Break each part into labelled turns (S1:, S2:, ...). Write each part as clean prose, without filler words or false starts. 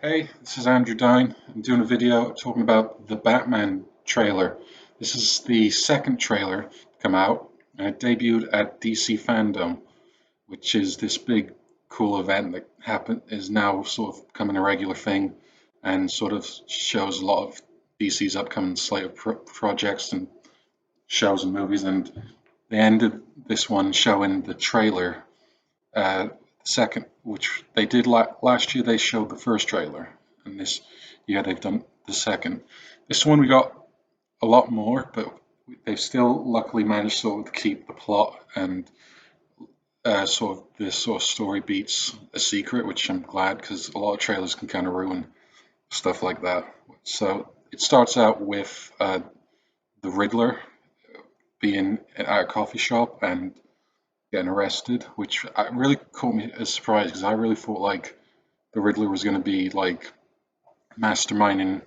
S1: Hey, this is Andrew Dine. I'm doing a video talking about the Batman trailer. This is the second trailer to come out, and it debuted at DC Fandom, which is this big, cool event that is now sort of becoming a regular thing, and sort of shows a lot of DC's upcoming slate of projects and shows and movies. And they ended this one showing the trailer second, which they did last year. They showed the first trailer, and this year they've done the second. This one we got a lot more, but they've still luckily managed sort of to keep the plot and sort of this sort of story beats a secret, which I'm glad because a lot of trailers can kind of ruin stuff like that. So it starts out with the Riddler being at a coffee shop and getting arrested, which really caught me as surprise because I really thought like the Riddler was going to be like masterminding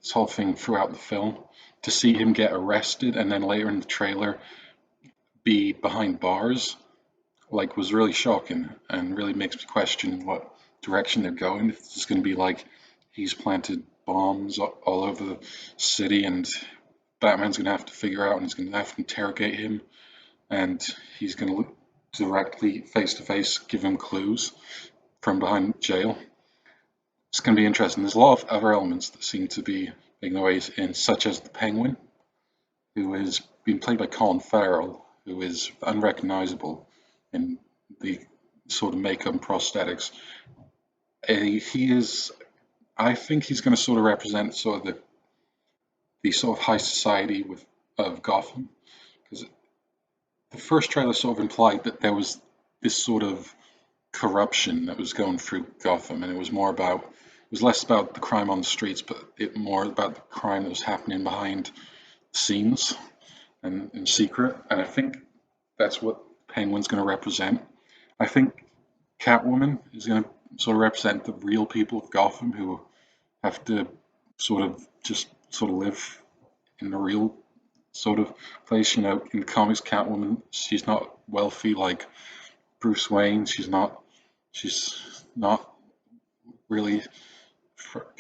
S1: this whole thing throughout the film. To see him get arrested and then later in the trailer be behind bars, like, was really shocking and really makes me question what direction they're going. If it's going to be like he's planted bombs all over the city and Batman's going to have to figure out and he's going to have to interrogate him and he's going to directly face to face give him clues from behind jail. It's going to be interesting. There's a lot of other elements that seem to be making ways in, such as the Penguin, who is being played by Colin Farrell, who is unrecognizable in the sort of makeup and prosthetics. He is, I think he's going to sort of represent sort of the sort of high society of Gotham, because the first trailer sort of implied that there was this sort of corruption that was going through Gotham, and it was less about the crime on the streets, but more about the crime that was happening behind the scenes and in secret. And I think that's what Penguin's going to represent. I think Catwoman is going to sort of represent the real people of Gotham who have to sort of just sort of live in the real sort of place. You know, in the comics, Catwoman, she's not wealthy like Bruce Wayne. She's not really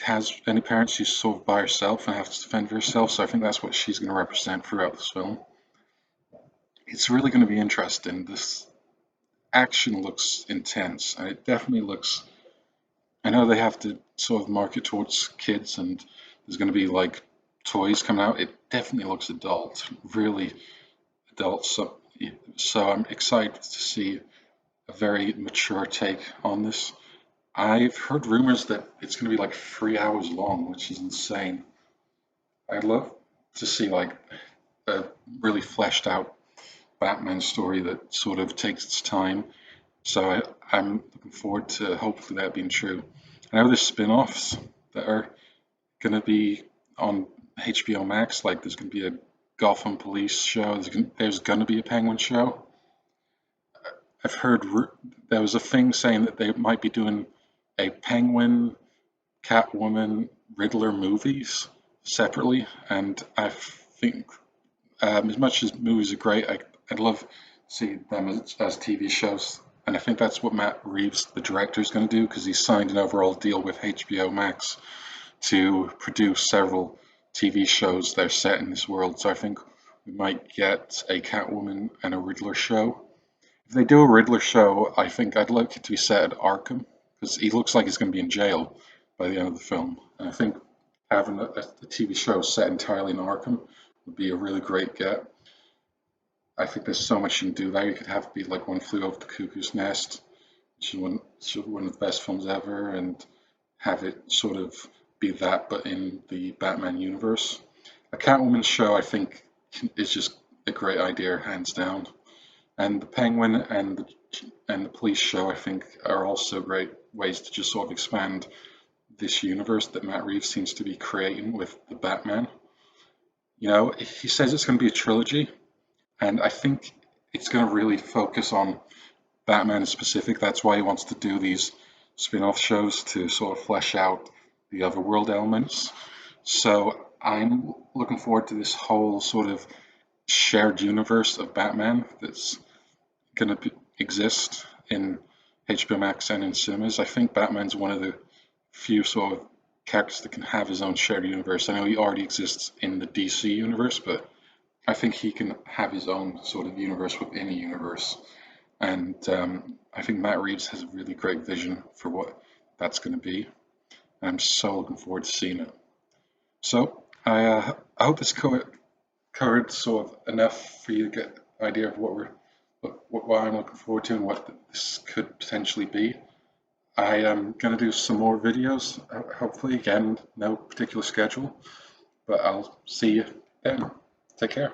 S1: has any parents. She's sort of by herself and has to defend herself. So I think that's what she's going to represent throughout this film. It's really going to be interesting. This action looks intense, and it definitely looks. I know they have to sort of market towards kids, and there's going to be like toys coming out. It definitely looks adult, really adult. So I'm excited to see a very mature take on this. I've heard rumors that it's going to be like 3 hours long, which is insane. I'd love to see like a really fleshed out Batman story that sort of takes its time. So I'm looking forward to hopefully that being true. I know there's spin-offs that are going to be on HBO Max. Like there's going to be a Gotham Police show. There's going to be a Penguin show. I've heard there was a thing saying that they might be doing a Penguin, Catwoman, Riddler movies separately, and I think as much as movies are great, I'd love to see them as TV shows, and I think that's what Matt Reeves, the director, is going to do because he's signed an overall deal with HBO Max to produce several TV shows that are set in this world. So I think we might get a Catwoman and a Riddler show. If they do a Riddler show, I think I'd like it to be set at Arkham because he looks like he's going to be in jail by the end of the film. And I think having a TV show set entirely in Arkham would be a really great get. I think there's so much you can do there. You could have it be like One Flew Over the Cuckoo's Nest, which is one of the best films ever, and have it sort of be that, but in the Batman universe. A Catwoman show, I think, is just a great idea, hands down. And the Penguin and the Police show, I think, are also great ways to just sort of expand this universe that Matt Reeves seems to be creating with the Batman. You know, he says it's going to be a trilogy, and I think it's going to really focus on Batman in specific. That's why he wants to do these spin-off shows to sort of flesh out the otherworld elements. So I'm looking forward to this whole sort of shared universe of Batman that's going to exist in HBO Max and in cinemas. I think Batman's one of the few sort of characters that can have his own shared universe. I know he already exists in the DC universe, but I think he can have his own sort of universe within a universe. And I think Matt Reeves has a really great vision for what that's going to be. And I'm so looking forward to seeing it. So I hope this covered sort of enough for you to get an idea of what I'm looking forward to and what this could potentially be. I am going to do some more videos, hopefully, again, no particular schedule, but I'll see you then. Take care.